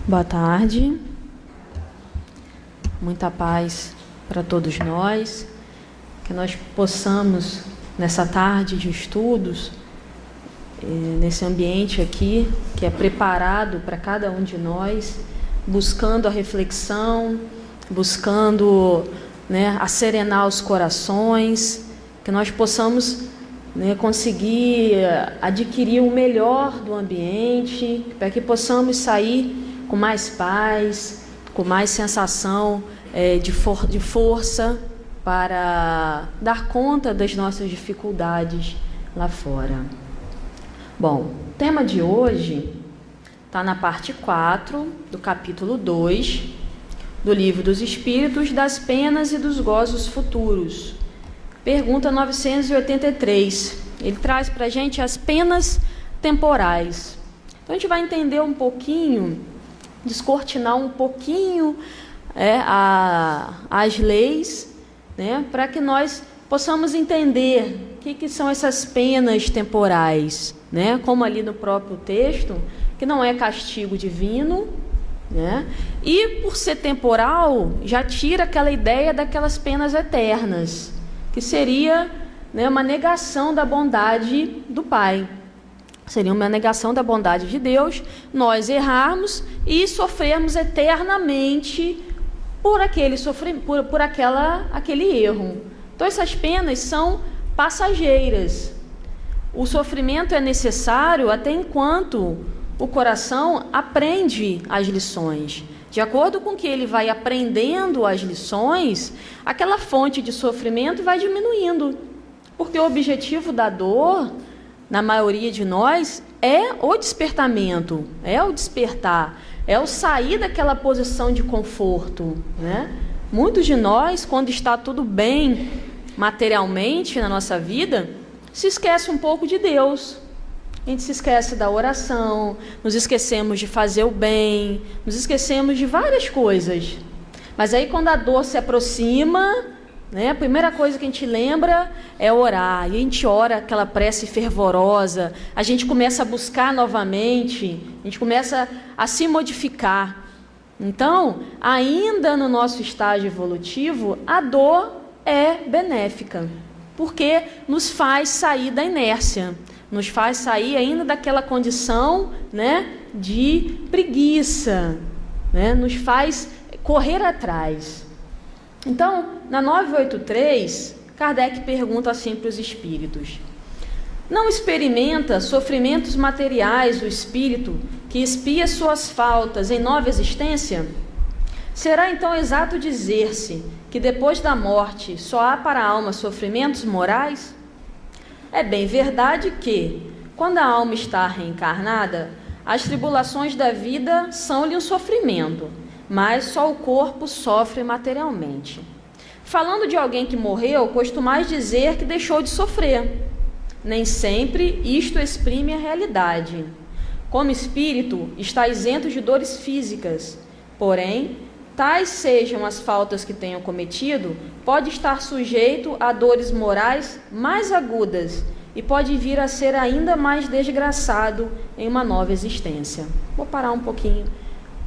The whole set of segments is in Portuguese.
Boa tarde, muita paz para todos nós, que nós possamos, nessa tarde de estudos, nesse ambiente aqui, que é preparado para cada um de nós, buscando a reflexão, buscando acerenar os corações, que nós possamos conseguir adquirir o melhor do ambiente, para que possamos sair com mais paz, com mais sensação de força para dar conta das nossas dificuldades lá fora. Bom, o tema de hoje está na parte 4 do capítulo 2 do Livro dos Espíritos, das Penas e dos Gozos Futuros. Pergunta 983. Ele traz para a gente as penas temporais. Então a gente vai entender um pouquinho, descortinar um pouquinho as leis, para que nós possamos entender o que são essas penas temporais, como ali no próprio texto, que não é castigo divino, e por ser temporal, já tira aquela ideia daquelas penas eternas, que seria uma negação da bondade do Pai. Seria uma negação da bondade de Deus, nós errarmos e sofrermos eternamente por aquele erro. Então essas penas são passageiras. O sofrimento é necessário até enquanto o coração aprende as lições. De acordo com que ele vai aprendendo as lições, aquela fonte de sofrimento vai diminuindo. Porque o objetivo da dor, na maioria de nós, é o despertamento, é o despertar, é o sair daquela posição de conforto. Muitos de nós, quando está tudo bem materialmente na nossa vida, se esquece um pouco de Deus. A gente se esquece da oração, nos esquecemos de fazer o bem, nos esquecemos de várias coisas. Mas aí quando a dor se aproxima, a primeira coisa que a gente lembra é orar. E a gente ora aquela prece fervorosa, a gente começa a buscar novamente, a gente começa a se modificar. Então, ainda no nosso estágio evolutivo, a dor é benéfica, porque nos faz sair da inércia, nos faz sair ainda daquela condição de preguiça, nos faz correr atrás. Então, na 983, Kardec pergunta assim para os espíritos: não experimenta sofrimentos materiais o espírito que expia suas faltas em nova existência? Será então exato dizer-se que depois da morte só há para a alma sofrimentos morais? É bem verdade que, quando a alma está reencarnada, as tribulações da vida são-lhe um sofrimento, mas só o corpo sofre materialmente. Falando de alguém que morreu, costumais dizer que deixou de sofrer. Nem sempre isto exprime a realidade. Como espírito, está isento de dores físicas, porém, tais sejam as faltas que tenham cometido, pode estar sujeito a dores morais mais agudas e pode vir a ser ainda mais desgraçado em uma nova existência. Vou parar um pouquinho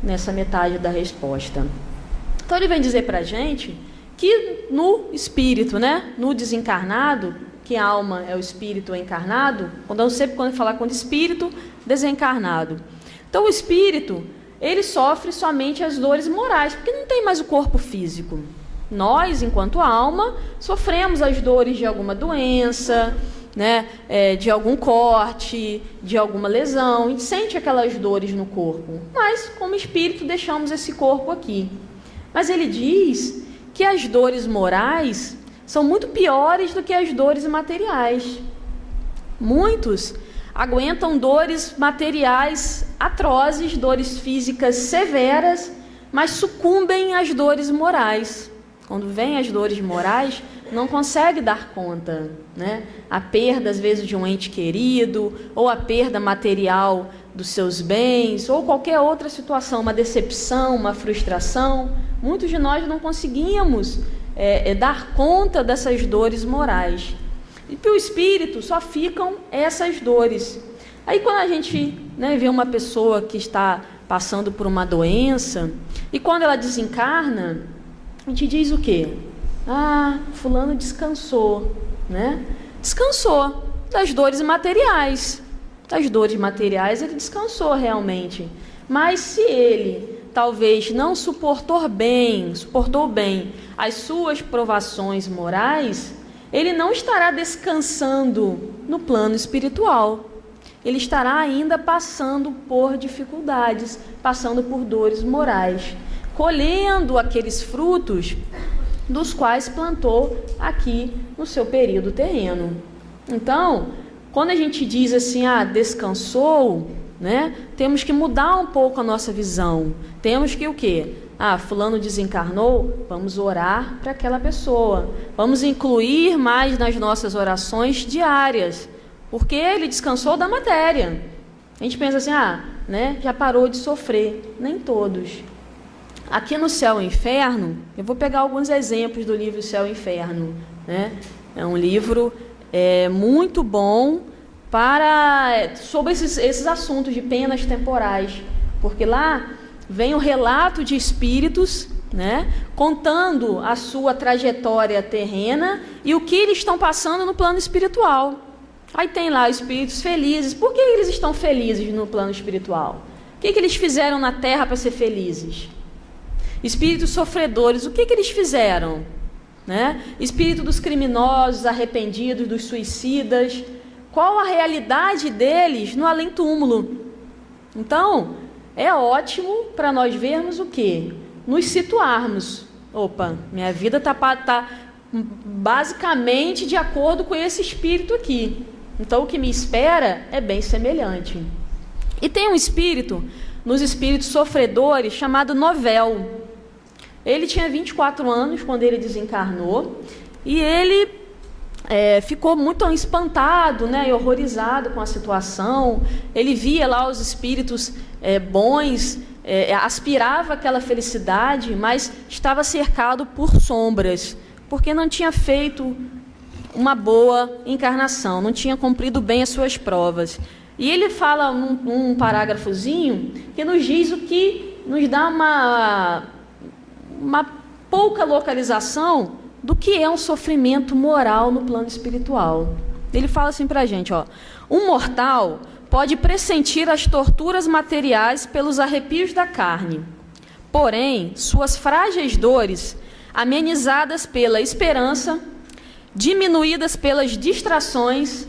nessa metade da resposta. Então ele vem dizer para a gente que no espírito, no desencarnado, que a alma é o espírito encarnado, quando falar com espírito desencarnado. Então o espírito, ele sofre somente as dores morais, porque não tem mais o corpo físico. Nós, enquanto alma, sofremos as dores de alguma doença, de algum corte, de alguma lesão. A gente sente aquelas dores no corpo, mas como espírito deixamos esse corpo aqui. Mas ele diz que as dores morais são muito piores do que as dores materiais. Muitos aguentam dores materiais atrozes, dores físicas severas, mas sucumbem às dores morais. Quando vêm as dores morais, não consegue dar conta, A perda, às vezes, de um ente querido, ou a perda material dos seus bens, ou qualquer outra situação, uma decepção, uma frustração. Muitos de nós não conseguíamos dar conta dessas dores morais. E para o espírito só ficam essas dores. Aí quando a gente vê uma pessoa que está passando por uma doença, e quando ela desencarna, a gente diz o quê? Fulano descansou, né? Descansou das dores materiais. Das dores materiais ele descansou realmente. Mas se ele talvez não suportou bem as suas provações morais, ele não estará descansando no plano espiritual. Ele estará ainda passando por dificuldades, passando por dores morais, colhendo aqueles frutos dos quais plantou aqui no seu período terreno. Então, quando a gente diz assim, descansou, né? Temos que mudar um pouco a nossa visão. Temos que o quê? Fulano desencarnou, vamos orar para aquela pessoa. Vamos incluir mais nas nossas orações diárias, porque ele descansou da matéria. A gente pensa assim, já parou de sofrer. Nem todos. Aqui no Céu e Inferno, eu vou pegar alguns exemplos do livro Céu e Inferno, né? É um livro muito bom sobre esses assuntos de penas temporais, porque lá vem o relato de espíritos, né, contando a sua trajetória terrena e o que eles estão passando no plano espiritual. Aí tem lá espíritos felizes. Por que eles estão felizes no plano espiritual? O que eles fizeram na Terra para ser felizes? Espíritos sofredores, o que eles fizeram? Né? Espírito dos criminosos, arrependidos, dos suicidas. Qual a realidade deles no além-túmulo? Então, é ótimo para nós vermos o quê? Nos situarmos. Minha vida está basicamente de acordo com esse espírito aqui. Então, o que me espera é bem semelhante. E tem um espírito, nos espíritos sofredores, chamado Novel. Ele tinha 24 anos quando ele desencarnou, e ele ficou muito espantado, né, e horrorizado com a situação. Ele via lá os espíritos bons, aspirava aquela felicidade, mas estava cercado por sombras, porque não tinha feito uma boa encarnação, não tinha cumprido bem as suas provas. E ele fala num parágrafozinho que nos diz o que nos dá uma pouca localização do que é um sofrimento moral no plano espiritual. Ele fala assim para a gente, um mortal pode pressentir as torturas materiais pelos arrepios da carne, porém, suas frágeis dores, amenizadas pela esperança, diminuídas pelas distrações,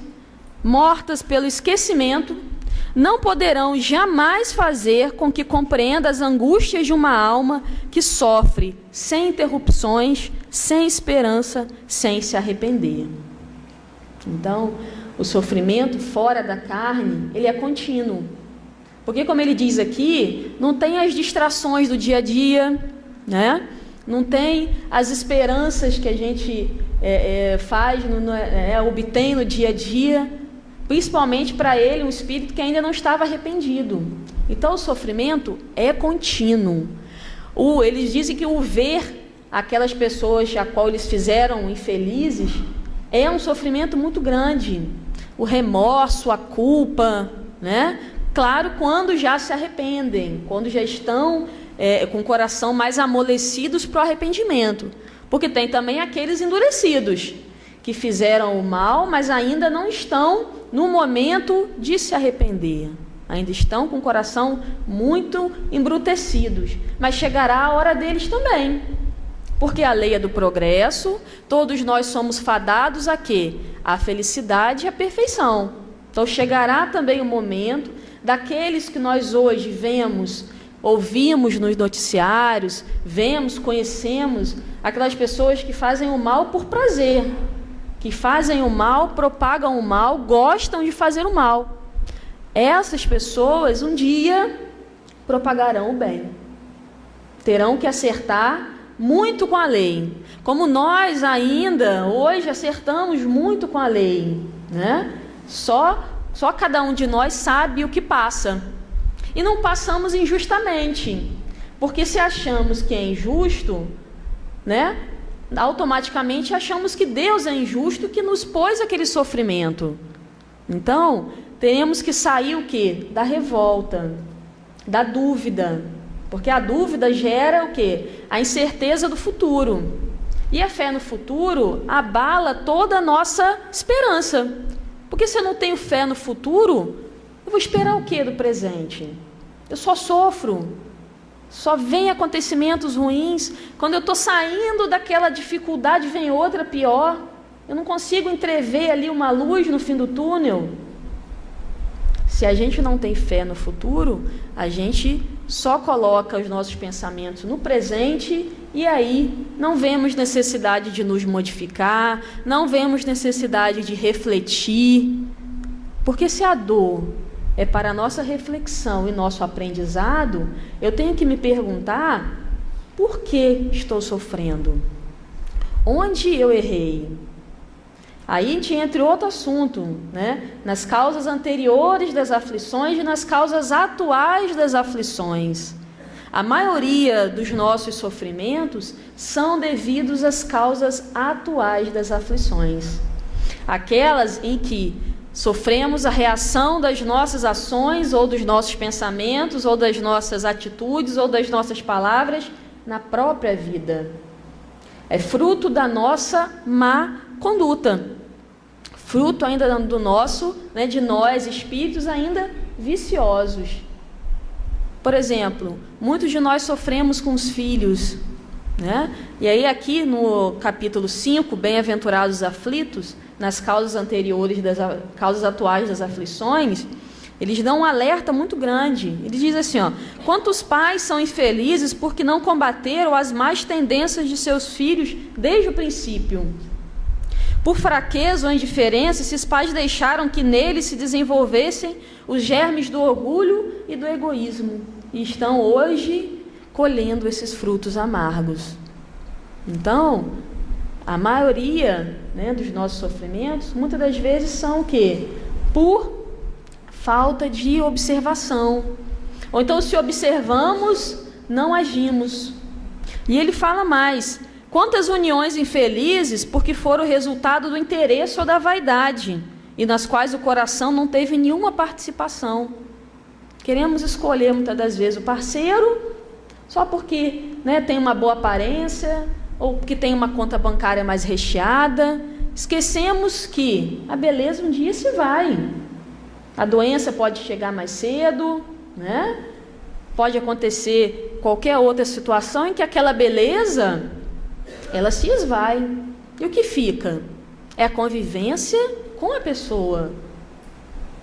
mortas pelo esquecimento, não poderão jamais fazer com que compreenda as angústias de uma alma que sofre sem interrupções, sem esperança, sem se arrepender. Então, o sofrimento fora da carne, ele é contínuo. Porque, como ele diz aqui, não tem as distrações do dia a dia, né? Não tem as esperanças que a gente obtém no dia a dia, principalmente para ele, um espírito que ainda não estava arrependido. Então, o sofrimento é contínuo. Eles dizem que o ver aquelas pessoas a qual eles fizeram infelizes é um sofrimento muito grande. O remorso, a culpa, né? Claro, quando já se arrependem, quando já estão com o coração mais amolecidos para o arrependimento. Porque tem também aqueles endurecidos, que fizeram o mal, mas ainda não estão no momento de se arrepender. Ainda estão com o coração muito embrutecidos. Mas chegará a hora deles também. Porque a lei é do progresso, todos nós somos fadados a quê? A felicidade e a perfeição. Então chegará também o momento daqueles que nós hoje vemos, ouvimos nos noticiários, vemos, conhecemos, aquelas pessoas que fazem o mal por prazer, que fazem o mal, propagam o mal, gostam de fazer o mal. Essas pessoas um dia propagarão o bem. Terão que acertar muito com a lei. Como nós ainda hoje acertamos muito com a lei, né? Só cada um de nós sabe o que passa. E não passamos injustamente. Porque se achamos que é injusto, né? Automaticamente achamos que Deus é injusto, que nos pôs aquele sofrimento. Então, teremos que sair o quê? Da revolta. da dúvida, porque a dúvida gera o quê? A incerteza do futuro. E a fé no futuro abala toda a nossa esperança. Porque se eu não tenho fé no futuro, eu vou esperar o quê do presente? Eu só sofro, só vem acontecimentos ruins. Quando eu estou saindo daquela dificuldade, vem outra pior. Eu não consigo entrever ali uma luz no fim do túnel. Se a gente não tem fé no futuro, a gente só coloca os nossos pensamentos no presente e aí não vemos necessidade de nos modificar, não vemos necessidade de refletir. Porque se a dor é para a nossa reflexão e nosso aprendizado, eu tenho que me perguntar por que estou sofrendo? Onde eu errei? Aí a gente entra em outro assunto, né? Nas causas anteriores das aflições e nas causas atuais das aflições. A maioria dos nossos sofrimentos são devidos às causas atuais das aflições. Aquelas em que sofremos a reação das nossas ações, ou dos nossos pensamentos, ou das nossas atitudes, ou das nossas palavras na própria vida. É fruto da nossa má conduta. Fruto ainda do nosso, né, de nós, espíritos ainda viciosos. Por exemplo, muitos de nós sofremos com os filhos, né? E aí aqui no capítulo 5, Bem-aventurados os aflitos, nas causas anteriores, causas atuais das aflições, eles dão um alerta muito grande. Ele diz assim, ó: quantos pais são infelizes porque não combateram as más tendências de seus filhos desde o princípio? Por fraqueza ou indiferença, esses pais deixaram que neles se desenvolvessem os germes do orgulho e do egoísmo, e estão hoje colhendo esses frutos amargos. Então, a maioria, né, dos nossos sofrimentos, muitas das vezes são o quê? Por falta de observação. Ou então, se observamos, não agimos. E ele fala mais: quantas uniões infelizes porque foram resultado do interesse ou da vaidade, e nas quais o coração não teve nenhuma participação. Queremos escolher muitas das vezes o parceiro só porque, né, tem uma boa aparência, ou porque tem uma conta bancária mais recheada. Esquecemos que a beleza um dia se vai. A doença pode chegar mais cedo, né? Pode acontecer qualquer outra situação em que aquela beleza, ela se esvai. E o que fica? É a convivência com a pessoa.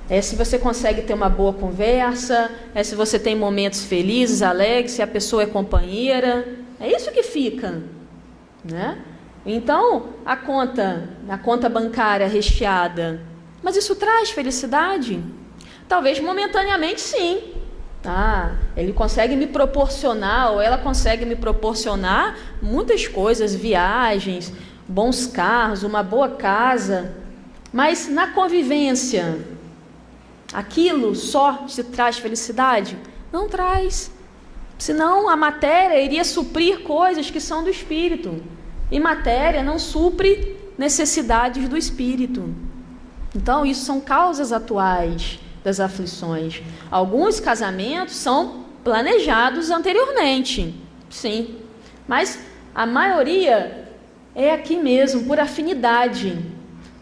É se você consegue ter uma boa conversa, é se você tem momentos felizes, alegres, se a pessoa é companheira. É isso que fica, né? Então, a conta bancária recheada, mas isso traz felicidade? Talvez momentaneamente sim. Ele consegue me proporcionar, ou ela consegue me proporcionar muitas coisas, viagens, bons carros, uma boa casa, mas na convivência, aquilo só te traz felicidade? Não traz. Senão a matéria iria suprir coisas que são do espírito, e matéria não supre necessidades do espírito. Então isso são causas atuais das aflições. Alguns casamentos são planejados anteriormente, sim, mas a maioria é aqui mesmo, por afinidade,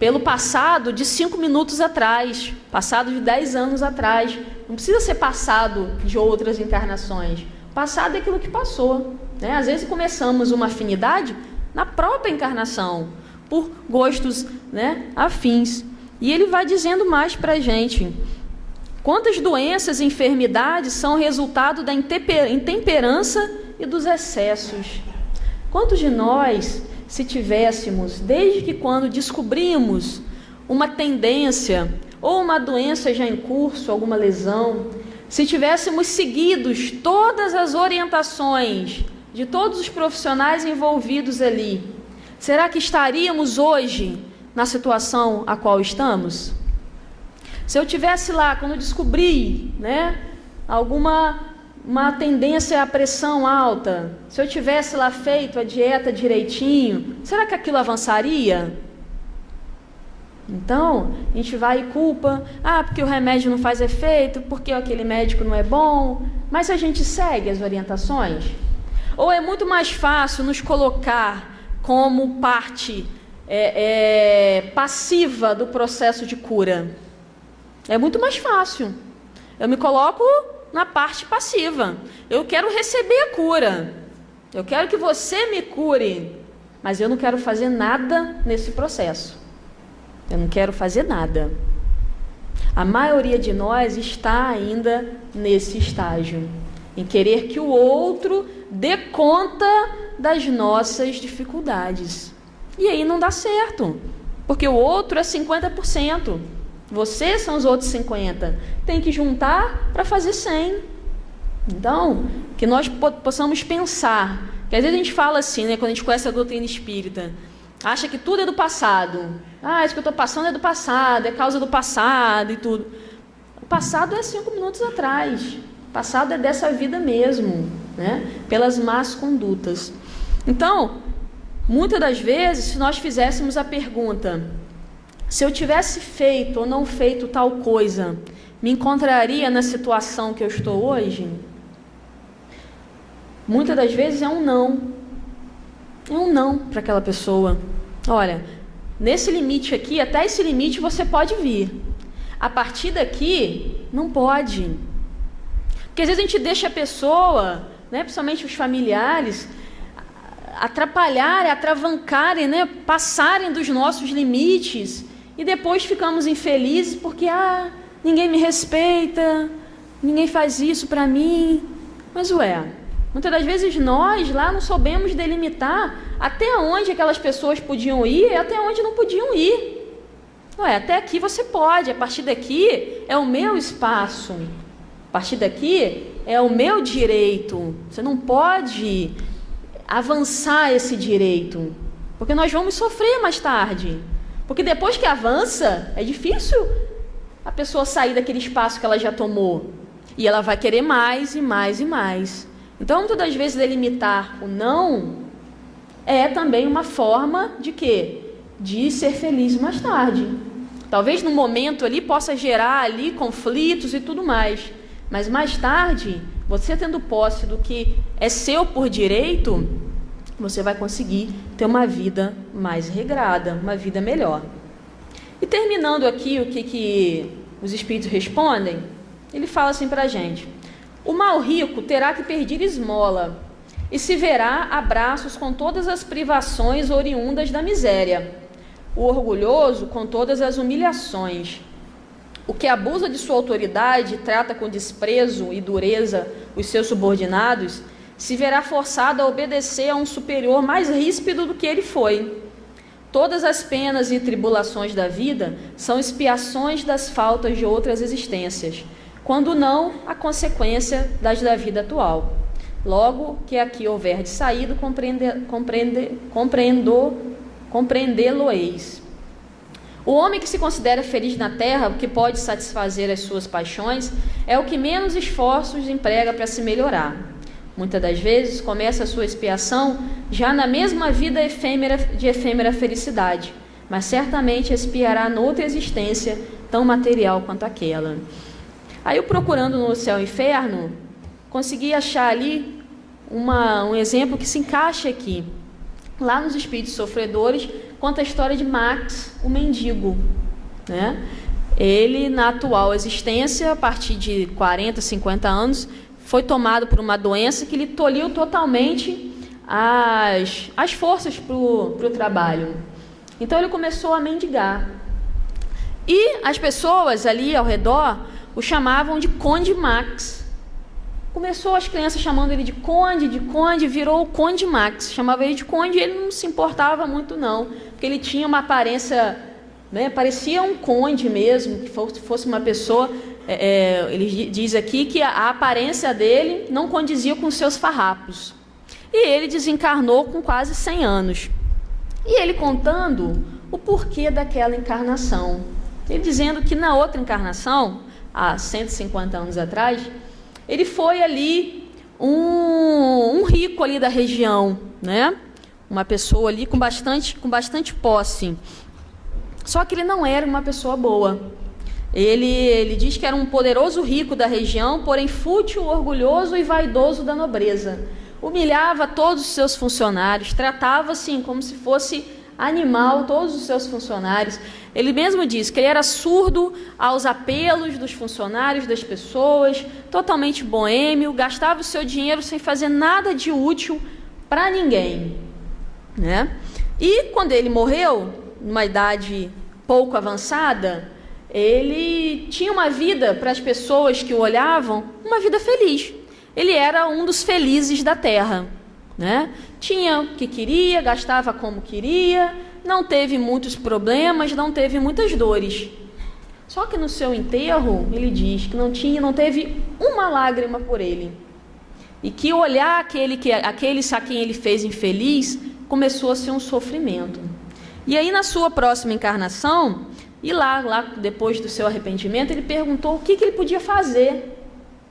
pelo passado de 5 minutos atrás, passado de 10 anos atrás. Não precisa ser passado de outras encarnações. Passado é aquilo que passou, né? Às vezes começamos uma afinidade na própria encarnação, por gostos, né, afins. E ele vai dizendo mais para a gente: quantas doenças e enfermidades são resultado da intemperança e dos excessos? Quantos de nós, se tivéssemos, desde que quando descobrimos uma tendência ou uma doença já em curso, alguma lesão, se tivéssemos seguidos todas as orientações de todos os profissionais envolvidos ali, será que estaríamos hoje na situação a qual estamos? Se eu tivesse lá, quando descobri, né, uma tendência à pressão alta, se eu tivesse lá feito a dieta direitinho, será que aquilo avançaria? Então, a gente vai e culpa, porque o remédio não faz efeito, porque aquele médico não é bom. mas a gente segue as orientações? Ou é muito mais fácil nos colocar como parte passiva do processo de cura? É muito mais fácil. Eu me coloco na parte passiva. Eu quero receber a cura. Eu quero que você me cure, mas eu não quero fazer nada nesse processo. Eu não quero fazer nada. A maioria de nós está ainda nesse estágio, em querer que o outro dê conta das nossas dificuldades. E aí não dá certo, porque o outro é 50%. Vocês são os outros 50%. Tem que juntar para fazer 100%. Então, que nós possamos pensar, que às vezes a gente fala assim, né, quando a gente conhece a doutrina espírita, acha que tudo é do passado. Isso que eu estou passando é do passado, é causa do passado e tudo. O passado é 5 minutos atrás. O passado é dessa vida mesmo, né? Pelas más condutas. Então, muitas das vezes, se nós fizéssemos a pergunta, se eu tivesse feito ou não feito tal coisa, me encontraria na situação que eu estou hoje? Muitas das vezes é um não. É um não para aquela pessoa. Olha, nesse limite aqui, até esse limite você pode vir. A partir daqui, não pode. Porque às vezes a gente deixa a pessoa, né, principalmente os familiares, atrapalharem, atravancarem, né, passarem dos nossos limites, e depois ficamos infelizes porque ninguém me respeita, ninguém faz isso para mim. Mas muitas das vezes nós lá não soubemos delimitar até onde aquelas pessoas podiam ir e até onde não podiam ir. Até aqui você pode, a partir daqui é o meu espaço, a partir daqui é o meu direito. Você não pode avançar esse direito, porque nós vamos sofrer mais tarde. Porque depois que avança, é difícil a pessoa sair daquele espaço que ela já tomou. E ela vai querer mais e mais e mais. Então, muitas das vezes, delimitar o não é também uma forma de quê? De ser feliz mais tarde. Talvez no momento ali possa gerar ali conflitos e tudo mais. Mas mais tarde, você tendo posse do que é seu por direito, você vai conseguir ter uma vida mais regrada, uma vida melhor. E terminando aqui o que os espíritos respondem, ele fala assim para a gente: o mal rico terá que pedir esmola e se verá a braços com todas as privações oriundas da miséria, o orgulhoso com todas as humilhações. O que abusa de sua autoridade e trata com desprezo e dureza os seus subordinados, se verá forçado a obedecer a um superior mais ríspido do que ele foi. Todas as penas e tribulações da vida são expiações das faltas de outras existências, quando não a consequência das da vida atual. Logo que aqui houver de saído, compreendê-lo-eis. O homem que se considera feliz na terra, o que pode satisfazer as suas paixões, é o que menos esforços emprega para se melhorar. Muitas das vezes começa a sua expiação já na mesma vida de efêmera felicidade, mas certamente expiará noutra existência tão material quanto aquela. Aí eu, procurando no Céu e Inferno, consegui achar ali um exemplo que se encaixa aqui. Lá nos Espíritos Sofredores, conta a história de Max, o mendigo, né? Ele, na atual existência, a partir de 40, 50 anos, foi tomado por uma doença que lhe tolhiu totalmente as forças para o trabalho. Então ele começou a mendigar. E as pessoas ali ao redor o chamavam de Conde Max. Começou as crianças chamando ele de Conde, virou o Conde Max. Chamava ele de Conde e ele não se importava muito não, porque ele tinha uma aparência, né, parecia um conde mesmo, que fosse uma pessoa... ele diz aqui que a aparência dele não condizia com seus farrapos. E ele desencarnou com quase 100 anos. E ele contando o porquê daquela encarnação. Ele dizendo que na outra encarnação, há 150 anos atrás, ele foi ali um rico ali da região, né? Uma pessoa ali com bastante posse. Só que ele não era uma pessoa boa. Ele diz que era um poderoso rico da região, porém fútil, orgulhoso e vaidoso da nobreza. Humilhava todos os seus funcionários, tratava assim como se fosse animal todos os seus funcionários. Ele mesmo diz que ele era surdo aos apelos dos funcionários, das pessoas, totalmente boêmio, gastava o seu dinheiro sem fazer nada de útil para ninguém, né? E quando ele morreu, numa idade pouco avançada, ele tinha uma vida, para as pessoas que o olhavam, uma vida feliz. Ele era um dos felizes da terra, né? Tinha o que queria, gastava como queria, não teve muitos problemas, não teve muitas dores. Só que no seu enterro, ele diz que não teve uma lágrima por ele. E que olhar aqueles a quem ele fez infeliz começou a ser um sofrimento. E aí, na sua próxima encarnação, e lá depois do seu arrependimento, ele perguntou o que ele podia fazer.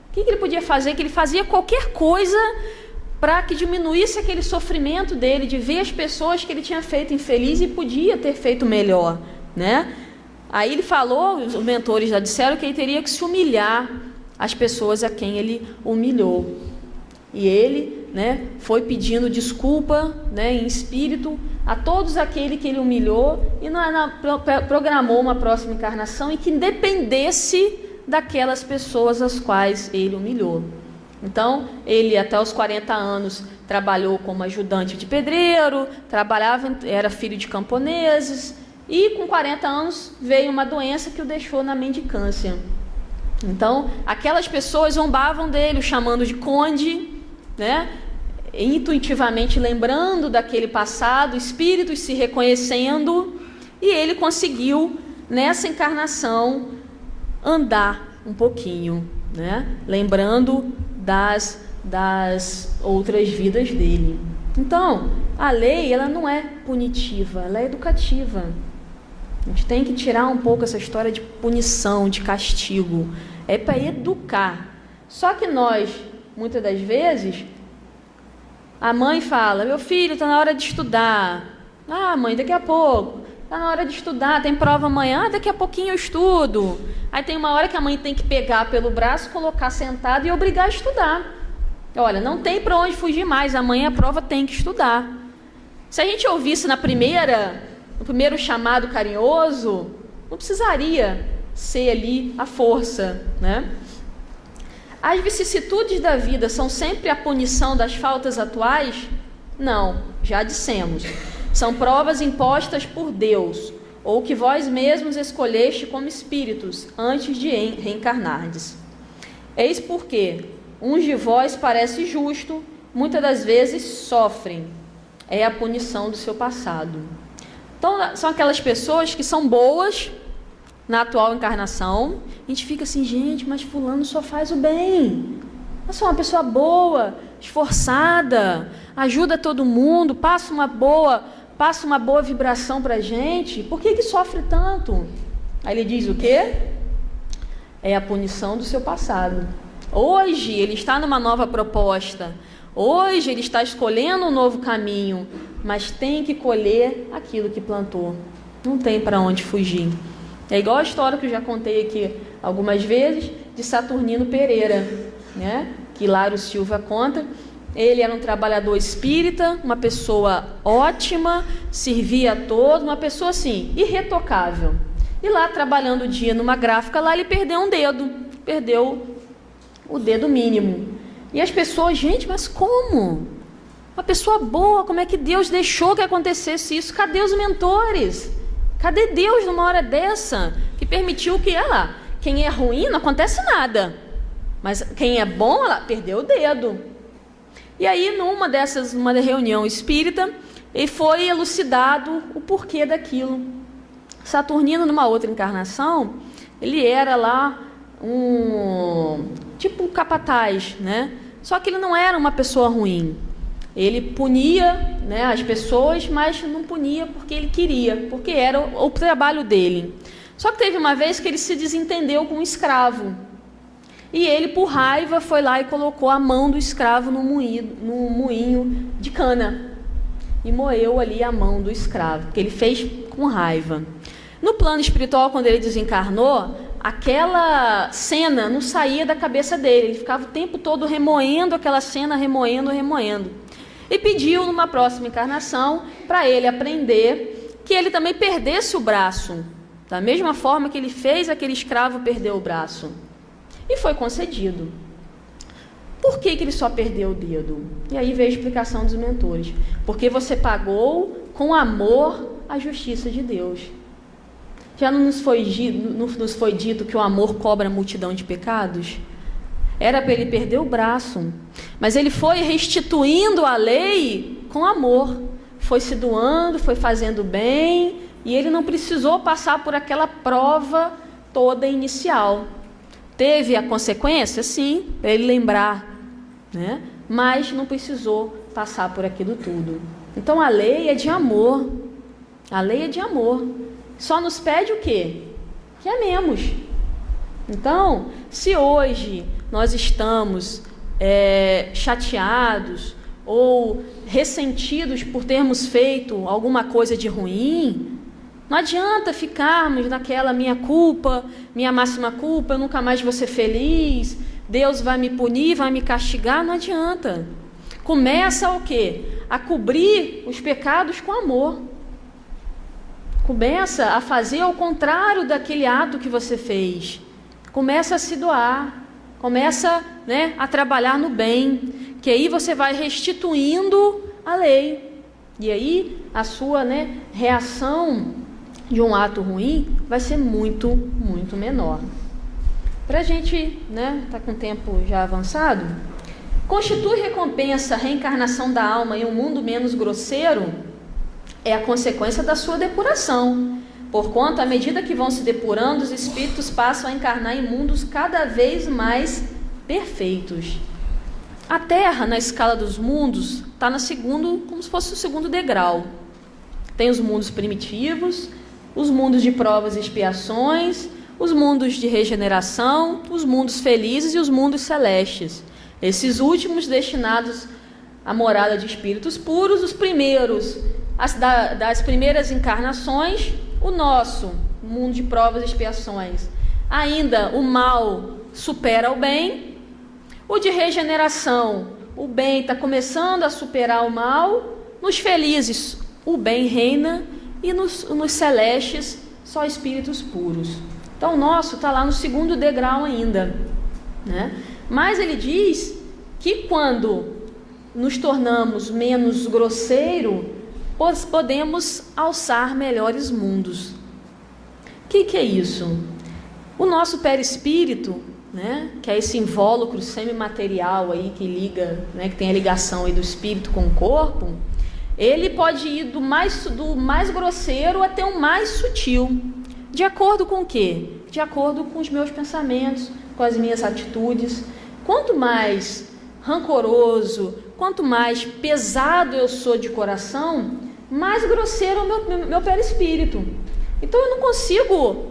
O que ele podia fazer? Que ele fazia qualquer coisa para que diminuísse aquele sofrimento dele, de ver as pessoas que ele tinha feito infeliz e podia ter feito melhor, né? Aí ele falou, os mentores já disseram que ele teria que se humilhar às pessoas a quem ele humilhou. E ele, né, foi pedindo desculpa, né, em espírito a todos aqueles que ele humilhou e programou uma próxima encarnação e que dependesse daquelas pessoas as quais ele humilhou. Então, ele até os 40 anos trabalhou como ajudante de pedreiro, era filho de camponeses, e com 40 anos veio uma doença que o deixou na mendicância. Então, aquelas pessoas zombavam dele, o chamando de conde, né? Intuitivamente lembrando daquele passado, espíritos se reconhecendo, e ele conseguiu, nessa encarnação, andar um pouquinho, né? Lembrando das outras vidas dele. Então, a lei, ela não é punitiva, ela é educativa. A gente tem que tirar um pouco essa história de punição, de castigo. É para educar. Só que nós, muitas das vezes, a mãe fala: meu filho, está na hora de estudar. Ah, mãe, daqui a pouco. Está na hora de estudar, tem prova amanhã. Ah, daqui a pouquinho eu estudo. Aí tem uma hora que a mãe tem que pegar pelo braço, colocar sentado e obrigar a estudar. Olha, não tem para onde fugir mais, amanhã a prova tem que estudar. Se a gente ouvisse no primeiro chamado carinhoso, não precisaria ser ali a força, né? As vicissitudes da vida são sempre a punição das faltas atuais? Não, já dissemos. São provas impostas por Deus, ou que vós mesmos escolheste como espíritos antes de reencarnardes. Eis porque uns de vós parece justo, muitas das vezes sofrem. É a punição do seu passado. Então, são aquelas pessoas que são boas na atual encarnação. A gente fica assim: gente, mas fulano só faz o bem. Mas é uma pessoa boa, esforçada, ajuda todo mundo, passa uma boa vibração para a gente. Por que sofre tanto? Aí ele diz o quê? É a punição do seu passado. Hoje ele está numa nova proposta. Hoje ele está escolhendo um novo caminho, mas tem que colher aquilo que plantou. Não tem para onde fugir. É igual a história que eu já contei aqui algumas vezes de Saturnino Pereira, né? Que Lário Silva conta. Ele era um trabalhador espírita, uma pessoa ótima, servia a todos, uma pessoa assim, irretocável. E lá, trabalhando o dia numa gráfica, lá ele perdeu um dedo, perdeu o dedo mínimo. E as pessoas: gente, mas como? Uma pessoa boa, como é que Deus deixou que acontecesse isso? Cadê os mentores? Cadê Deus numa hora dessa? Que permitiu que, quem é ruim não acontece nada. Mas quem é bom, perdeu o dedo. E aí, numa reunião espírita, ele foi elucidado o porquê daquilo. Saturnino, numa outra encarnação, ele era lá um capataz, né? Só que ele não era uma pessoa ruim. Ele punia, né, as pessoas, mas não punia porque ele queria, porque era o trabalho dele. Só que teve uma vez que ele se desentendeu com um escravo. E ele, por raiva, foi lá e colocou a mão do escravo no moinho de cana. E moeu ali a mão do escravo, que ele fez com raiva. No plano espiritual, quando ele desencarnou, aquela cena não saía da cabeça dele, ele ficava o tempo todo remoendo aquela cena, remoendo. E pediu numa próxima encarnação para ele aprender que ele também perdesse o braço, da mesma forma que ele fez aquele escravo perder o braço. E foi concedido. Por que ele só perdeu o dedo? E aí veio a explicação dos mentores. Porque você pagou com amor a justiça de Deus. Já não nos foi dito que o amor cobra a multidão de pecados? Era para ele perder o braço, mas ele foi restituindo a lei com amor. Foi se doando, foi fazendo bem, e ele não precisou passar por aquela prova toda inicial. Teve a consequência? Sim, para ele lembrar, né? Mas não precisou passar por aquilo tudo. Então a lei é de amor. A lei é de amor. Só nos pede o quê? Que amemos. Então, se hoje nós estamos chateados ou ressentidos por termos feito alguma coisa de ruim, não adianta ficarmos naquela minha culpa, minha máxima culpa, eu nunca mais vou ser feliz, Deus vai me punir, vai me castigar, não adianta. Começa o quê? A cobrir os pecados com amor. Começa a fazer ao contrário daquele ato que você fez. Começa a se doar. Começa, a trabalhar no bem. Que aí você vai restituindo a lei. E aí a sua reação de um ato ruim vai ser muito, muito menor. Para a gente, tá com o tempo já avançado, constitui recompensa a reencarnação da alma em um mundo menos grosseiro é a consequência da sua depuração. Porquanto, à medida que vão se depurando, os espíritos passam a encarnar em mundos cada vez mais perfeitos. A Terra, na escala dos mundos, está no segundo, como se fosse o segundo degrau. Tem os mundos primitivos, os mundos de provas e expiações, os mundos de regeneração, os mundos felizes e os mundos celestes. Esses últimos destinados à morada de espíritos puros, os primeiros das primeiras encarnações, o nosso mundo de provas e expiações. Ainda o mal supera o bem. O de regeneração, o bem está começando a superar o mal. Nos felizes, o bem reina. E nos celestes, só espíritos puros. Então o nosso está lá no segundo degrau ainda, Mas ele diz que quando nos tornamos menos grosseiro, podemos alçar melhores mundos. O que é isso? O nosso perispírito, que é esse invólucro semimaterial aí que liga, que tem a ligação aí do espírito com o corpo, ele pode ir do mais grosseiro até o mais sutil. De acordo com o quê? De acordo com os meus pensamentos, com as minhas atitudes. Quanto mais rancoroso, quanto mais pesado eu sou de coração, mais grosseiro é o meu perispírito. Então eu não consigo,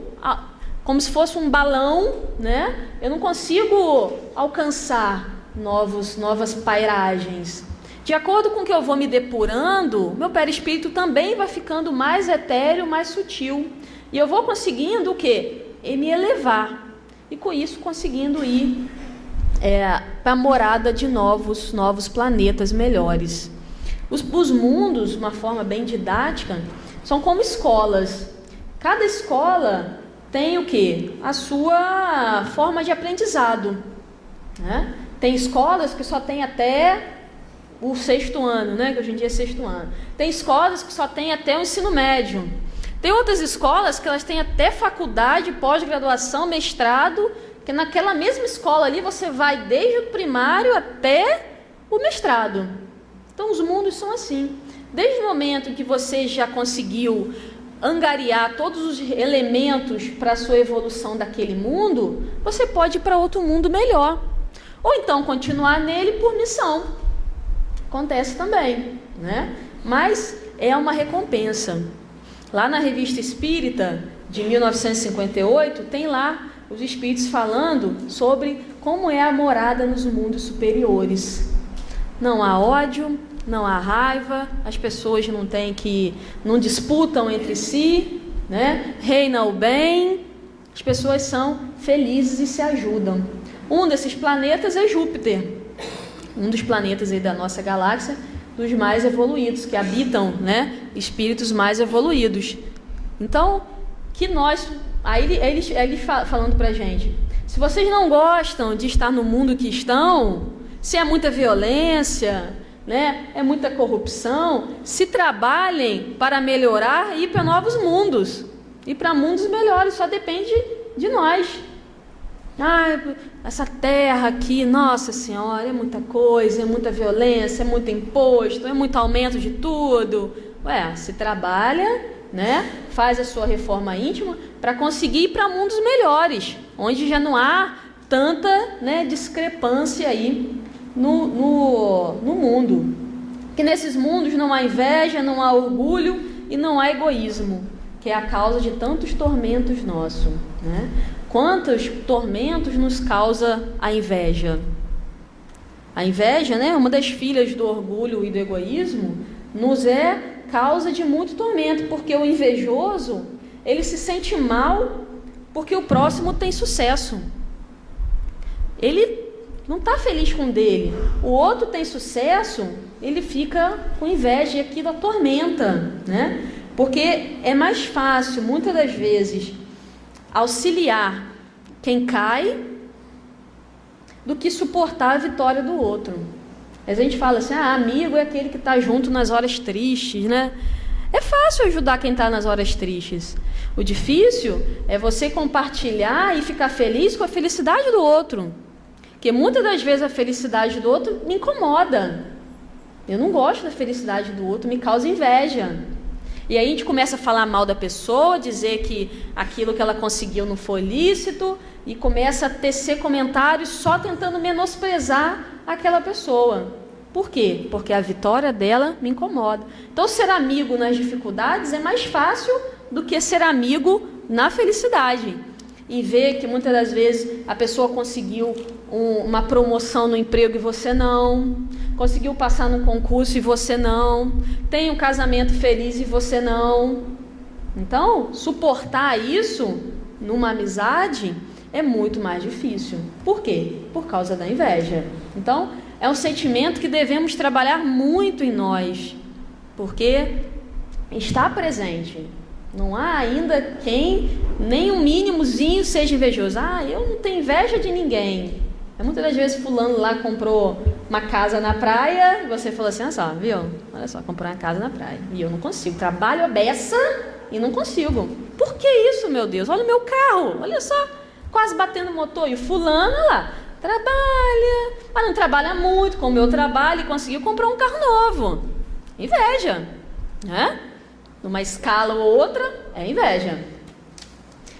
como se fosse um balão, eu não consigo alcançar novas pairagens. De acordo com que eu vou me depurando, meu perispírito também vai ficando mais etéreo, mais sutil. E eu vou conseguindo o quê? Me elevar. E com isso conseguindo ir para a morada de novos planetas melhores. Os mundos, de uma forma bem didática, são como escolas. Cada escola tem o quê? A sua forma de aprendizado. Tem escolas que só tem até o 6º ano, que hoje em dia é 6º ano. Tem escolas que só tem até o ensino médio. Tem outras escolas que elas têm até faculdade, pós-graduação, mestrado, que naquela mesma escola ali você vai desde o primário até o mestrado. Então os mundos são assim. Desde o momento em que você já conseguiu angariar todos os elementos para a sua evolução daquele mundo, você pode ir para outro mundo melhor. Ou então continuar nele por missão. Acontece também, Mas é uma recompensa. Lá na Revista Espírita, de 1958, tem lá os espíritos falando sobre como é a morada nos mundos superiores. Não há ódio, não há raiva, as pessoas não disputam entre si, reina o bem, as pessoas são felizes e se ajudam. Um desses planetas é Júpiter, um dos planetas aí da nossa galáxia, dos mais evoluídos, que habitam, né, espíritos mais evoluídos. Então, que nós... Aí ele falando pra gente, se vocês não gostam de estar no mundo que estão, se é muita violência, né, é muita corrupção, se trabalhem para melhorar e ir para novos mundos, ir para mundos melhores, só depende de nós. Essa terra aqui, nossa senhora, é muita coisa, é muita violência, é muito imposto, é muito aumento de tudo. Se trabalha, né, faz a sua reforma íntima para conseguir ir para mundos melhores, onde já não há tanta, né, discrepância aí no mundo. Que nesses mundos não há inveja, não há orgulho e não há egoísmo, que é a causa de tantos tormentos nossos, né? Quantos tormentos nos causa a inveja? A inveja, né, uma das filhas do orgulho e do egoísmo, nos é causa de muito tormento, porque o invejoso, ele se sente mal porque o próximo tem sucesso. Ele não está feliz com o dele. O outro tem sucesso, ele fica com inveja e aquilo atormenta, né? Porque é mais fácil, muitas das vezes, auxiliar quem cai do que suportar a vitória do outro. Às vezes a gente fala assim, amigo é aquele que está junto nas horas tristes, né? É fácil ajudar quem está nas horas tristes. O difícil é você compartilhar e ficar feliz com a felicidade do outro. Porque muitas das vezes a felicidade do outro me incomoda. Eu não gosto da felicidade do outro, me causa inveja. E aí a gente começa a falar mal da pessoa, dizer que aquilo que ela conseguiu não foi lícito, e começa a tecer comentários só tentando menosprezar aquela pessoa. Por quê? Porque a vitória dela me incomoda. Então, ser amigo nas dificuldades é mais fácil do que ser amigo na felicidade. E ver que muitas das vezes a pessoa conseguiu uma promoção no emprego e você não, conseguiu passar num concurso e você não, tem um casamento feliz e você não. Então, suportar isso numa amizade é muito mais difícil. Por quê? Por causa da inveja. Então, é um sentimento que devemos trabalhar muito em nós, porque está presente. Não há ainda quem, nem um mínimozinho, seja invejoso. Eu não tenho inveja de ninguém. Muitas das vezes fulano lá comprou uma casa na praia e você falou assim, viu? Olha só, comprou uma casa na praia e eu não consigo. Trabalho a beça e não consigo. Por que isso, meu Deus? Olha o meu carro, olha só, quase batendo o motor. E o fulano lá, trabalha, mas não trabalha muito com o meu trabalho e conseguiu comprar um carro novo. Inveja, né? Numa escala ou outra, é inveja.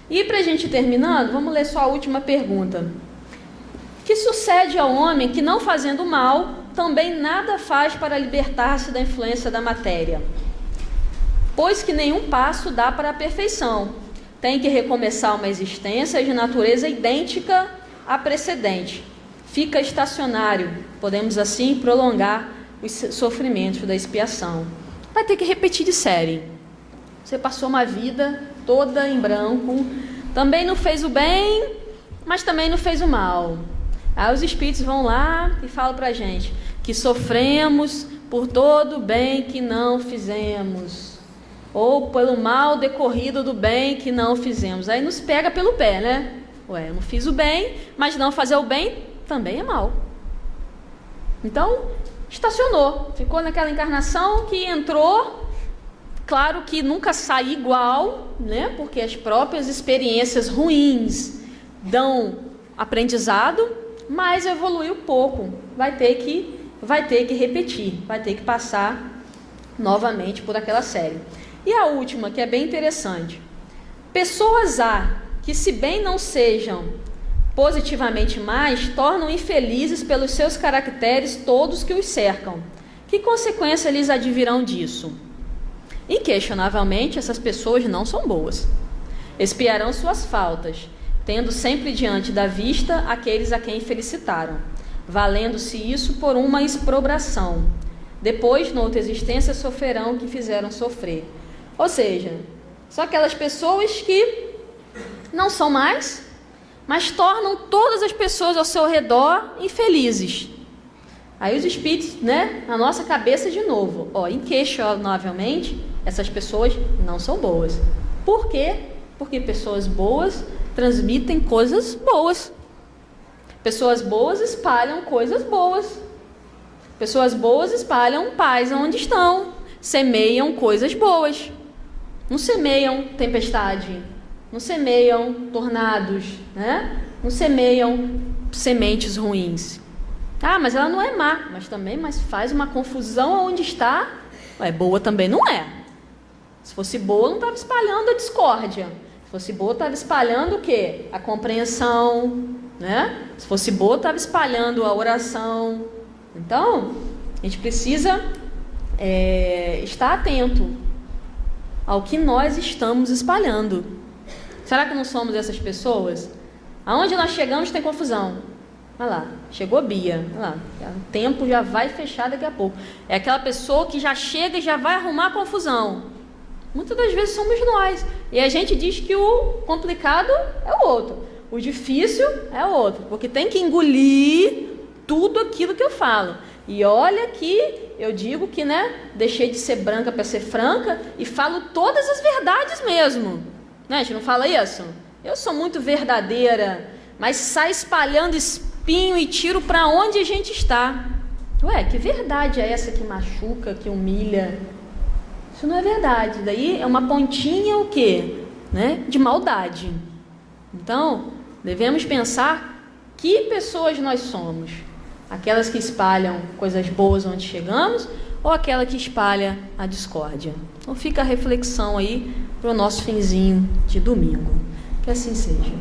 E para a gente terminando, vamos ler só a última pergunta. Que sucede ao homem que, não fazendo mal, também nada faz para libertar-se da influência da matéria? Pois que nenhum passo dá para a perfeição. Tem que recomeçar uma existência de natureza idêntica à precedente. Fica estacionário, podemos assim prolongar os sofrimentos da expiação. Vai ter que repetir de série. Você passou uma vida toda em branco, também não fez o bem, mas também não fez o mal. Aí os espíritos vão lá e falam para a gente que sofremos por todo o bem que não fizemos, ou pelo mal decorrido do bem que não fizemos. Aí nos pega pelo pé, né? Eu não fiz o bem, mas não fazer o bem também é mal. Então, estacionou, ficou naquela encarnação que entrou. Claro que nunca sai igual, né? Porque as próprias experiências ruins dão aprendizado, mas evoluiu pouco. Vai ter que repetir, vai ter que passar novamente por aquela série. E a última, que é bem interessante. Pessoas há que, se bem não sejam positivamente mais, tornam infelizes pelos seus caracteres todos que os cercam. Que consequência lhes advirão disso? Inquestionavelmente, essas pessoas não são boas. Expiarão suas faltas, tendo sempre diante da vista aqueles a quem felicitaram, valendo-se isso por uma exprobração. Depois, noutra existência, sofrerão o que fizeram sofrer. Ou seja, são aquelas pessoas que não são mais, mas tornam todas as pessoas ao seu redor infelizes. Aí os espíritos, na nossa cabeça de novo, inquestionavelmente, essas pessoas não são boas. Por quê? Porque pessoas boas transmitem coisas boas. Pessoas boas espalham coisas boas. Pessoas boas espalham paz onde estão, semeiam coisas boas. Não semeiam tempestade, não semeiam tornados, não semeiam sementes ruins. Ah, mas ela não é má, mas faz uma confusão onde está. Boa também não é. Se fosse boa, não estava espalhando a discórdia. Se fosse boa, estava espalhando o quê? A compreensão, Se fosse boa, estava espalhando a oração. Então, a gente precisa estar atento ao que nós estamos espalhando. Será que não somos essas pessoas? Aonde nós chegamos tem confusão. Olha lá, chegou Bia. Olha lá, o tempo já vai fechar daqui a pouco. É aquela pessoa que já chega e já vai arrumar confusão. Muitas das vezes somos nós. E a gente diz que o complicado é o outro. O difícil é o outro. Porque tem que engolir tudo aquilo que eu falo. E olha que eu digo que, deixei de ser branca para ser franca e falo todas as verdades mesmo. A gente não fala isso? Eu sou muito verdadeira, mas sai espalhando espinho e tiro para onde a gente está. Que verdade é essa que machuca, que humilha? Isso não é verdade. Daí é uma pontinha o quê? De maldade. Então, devemos pensar que pessoas nós somos. Aquelas que espalham coisas boas onde chegamos ou aquela que espalha a discórdia? Então fica a reflexão aí para o nosso finzinho de domingo. Que assim seja.